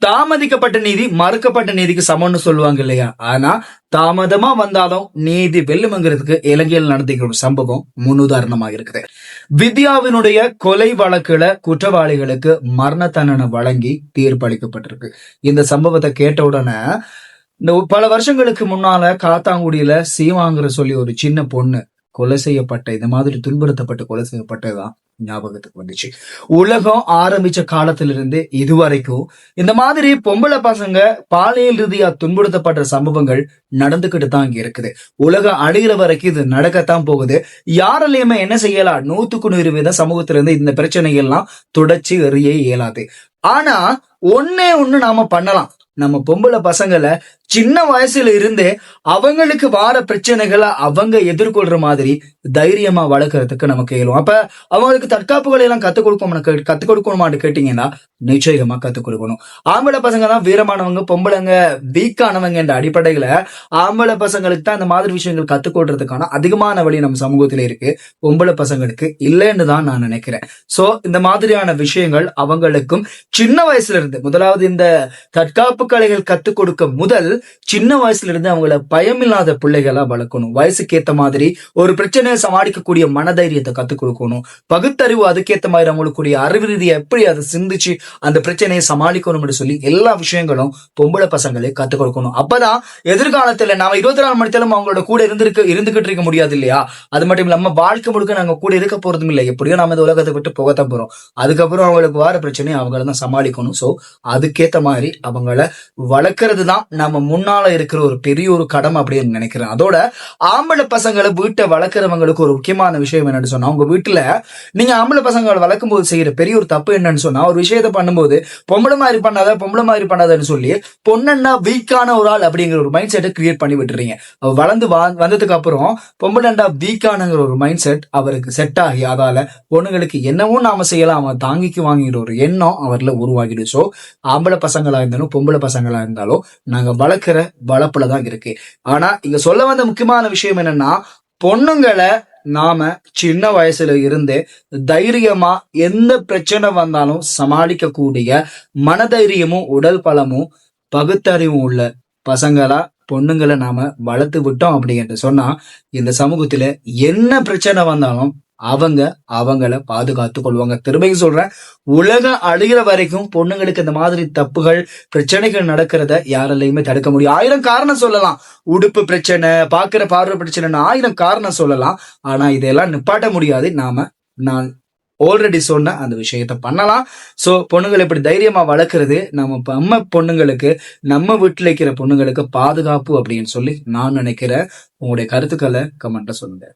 தாமதிக்கப்பட்ட நீதி மறுக்கப்பட்ட நீதிக்கு சமம்னு சொல்லுவாங்க இல்லையா? ஆனா தாமதமா வந்தாலும் நீதி வெல்லுமங்கிறதுக்கு இலங்கையில் நடந்துக்கிற ஒரு சம்பவம் முன்னுதாரணமாக இருக்குது. வித்யாவினுடைய கொலை வழக்குல குற்றவாளிகளுக்கு மரண தண்டனை வழங்கி தீர்ப்பளிக்கப்பட்டிருக்கு. இந்த சம்பவத்தை கேட்ட உடனே பல வருஷங்களுக்கு முன்னால காத்தாங்குடியில சீமாங்கிற சொல்லி ஒரு சின்ன பொண்ணு கொலை செய்யப்பட்ட, இந்த மாதிரி துன்புறுத்தப்பட்டு கொலை செய்யப்பட்டதுதான் ஞாபகத்துக்கு வந்துச்சு. உலகம் ஆரம்பிச்ச காலத்திலிருந்து இதுவரைக்கும் இந்த மாதிரி பொம்பளை பசங்க பாலியல் ரீதியா துன்புறுத்தப்பட்ட சம்பவங்கள் நடந்துகிட்டு தான் இங்க இருக்குது. உலகம் அழிகிற வரைக்கும் இது நடக்கத்தான் போகுது. யாராலையுமே என்ன செய்யலாம், 100% சமூகத்திலிருந்து இந்த பிரச்சனைகள்லாம் தொடர்ச்சி எறிய இயலாது. ஆனா ஒண்ணு நாம பண்ணலாம். நம்ம பொம்பளை பசங்களை சின்ன வயசுல இருந்தே அவங்களுக்கு வார பிரச்சனைகளை அவங்க எதிர்கொள்ற மாதிரி தைரியமா வளர்க்கறதுக்கு நமக்கு இயலும். அப்ப அவங்களுக்கு தற்காப்புகளை எல்லாம் கத்துக் கொடுக்கணுமான்னு கேட்டீங்கன்னா நிச்சயமா கத்துக் கொடுக்கணும். ஆம்பளை பசங்க தான் வீரமானவங்க, பொம்பளைங்க வீக்கானவங்க என்ற அடிப்படையில ஆம்பளை பசங்களுக்கு தான் இந்த மாதிரி விஷயங்கள் கத்துக் கொடுறதுக்கான அதிகமான வழி நம்ம சமூகத்துல இருக்கு. பொம்பளை பசங்களுக்கு இல்லைன்னு தான் நான் நினைக்கிறேன். சோ இந்த மாதிரியான விஷயங்கள் அவங்களுக்கும் சின்ன வயசுல இருந்து, முதலாவது இந்த தற்காப்பு கலைகள் கத்துக் கொடுக்க முதல் சின்ன வயசுல இருந்து அவங்கள பயமில்லாத பிள்ளைகளா வளர்க்கணும். வயசுக்கு ஏத்த மாதிரி ஒரு பிரச்சனையை சமாளிக்கக்கூடிய மனதைரியத்தை கத்துக் கொடுக்கணும். பகுத்தறிவு அதுக்கேத்த மாதிரி அவங்களுக்குரிய அறிவு ரீதியை எப்படி அதை சிந்திச்சு அந்த பிரச்சனையை சமாளிக்கணும்னு சொல்லி எல்லா விஷயங்களும் பொம்பளை பசங்களே கத்துக் கொடுக்கணும். அப்பதான் எதிர்காலத்துல நாம 24 மணி நேரம் அவங்களோட கூட இருந்துகிட்டு இருக்க முடியாது இல்லையா? அது மட்டும் இல்லாம வாழ்க்கை முழுக்க நாங்க கூட இருக்க போறதும் இல்லை. எப்படியோ நம்ம இந்த உலகத்தை விட்டு போகத்தான் போறோம். அதுக்கப்புறம் அவங்களுக்கு வார பிரச்சனையை அவங்கள தான் சமாளிக்கணும். சோ அதுக்கேத்த மாதிரி அவங்கள வளர்க்கறது தான் நம்ம முன்னால இருக்கிற ஒரு பெரிய ஒரு கடமை அப்படின்னு நினைக்கிறேன். அதோட ஆம்பளை பசங்களை வீட்டை வளர்க்குறவங்களுக்கு ஒரு முக்கியமான விஷயம் என்னன்னு சொன்னா, உங்க வீட்டுல நீங்க ஆம்பளை பசங்களை வளர்க்கும் போது செய்யற பெரிய ஒரு தப்பு என்னன்னு சொன்னா, ஒரு விஷயத்த பண்ணும்போது பொம்பளை மாதிரி பண்ணாதன்னு சொல்லி பொண்ணன்னா வீக்கான ஒரு ஆள் அப்படிங்கிற ஒரு மைண்ட் செட்டை கிரியேட் பண்ணி விட்டுறீங்க. வளர்ந்து வந்ததுக்கு அப்புறம் பொம்பளைண்டா வீக்கானங்கிற ஒரு மைண்ட் செட் அவருக்கு செட் ஆகி அதால பொண்ணுங்களுக்கு என்னவோ நாம செய்யலாம் அவன் தாங்கிக்கு வாங்கிற ஒரு எண்ணம் அவர்ல உருவாகிடு. சோ ஆம்பளை பசங்களா இருந்தாலும் பொம்பளை பசங்களா இருந்தாலும் நாங்க வளர்க்கிற வளர்ப்புலதான் இருக்கு. ஆனா இங்க சொல்ல வந்த முக்கியமான விஷயம் என்னன்னா, பொண்ணுங்களை நாம சின்ன வயசுல இருந்து தைரியமா எந்த பிரச்சனை வந்தாலும் சமாளிக்க கூடிய மனதைரியமும் உடல் பலமும் பகுத்தறிவும் உள்ள பசங்களா பொண்ணுங்களை நாம வளர்த்து விட்டோம் அப்படின்னு சொன்னா இந்த சமூகத்துல என்ன பிரச்சனை வந்தாலும் அவங்கள பாதுகாத்து கொள்வாங்க. திரும்பியும் சொல்றேன், உலகம் அழிகிற வரைக்கும் பொண்ணுங்களுக்கு இந்த மாதிரி தப்புகள் பிரச்சனைகள் நடக்கிறத யாராலையுமே தடுக்க முடியும். 1000 காரணம் சொல்லலாம். உடுப்பு பிரச்சனை, பாக்குற பார்வை பிரச்சனைன்னு 1000 காரணம் சொல்லலாம். ஆனா இதெல்லாம் நிப்பாட்ட முடியாது. நான் ஆல்ரெடி சொன்ன அந்த விஷயத்த பண்ணலாம். சோ பொண்ணுங்களை இப்படி தைரியமா வளர்க்கறது நம்ம பொண்ணுங்களுக்கு, நம்ம வீட்டுல இருக்கிற பொண்ணுங்களுக்கு பாதுகாப்பு அப்படின்னு சொல்லி நான் நினைக்கிறேன். உங்களுடைய கருத்துக்களை கமெண்ட்ல சொல்லுங்க.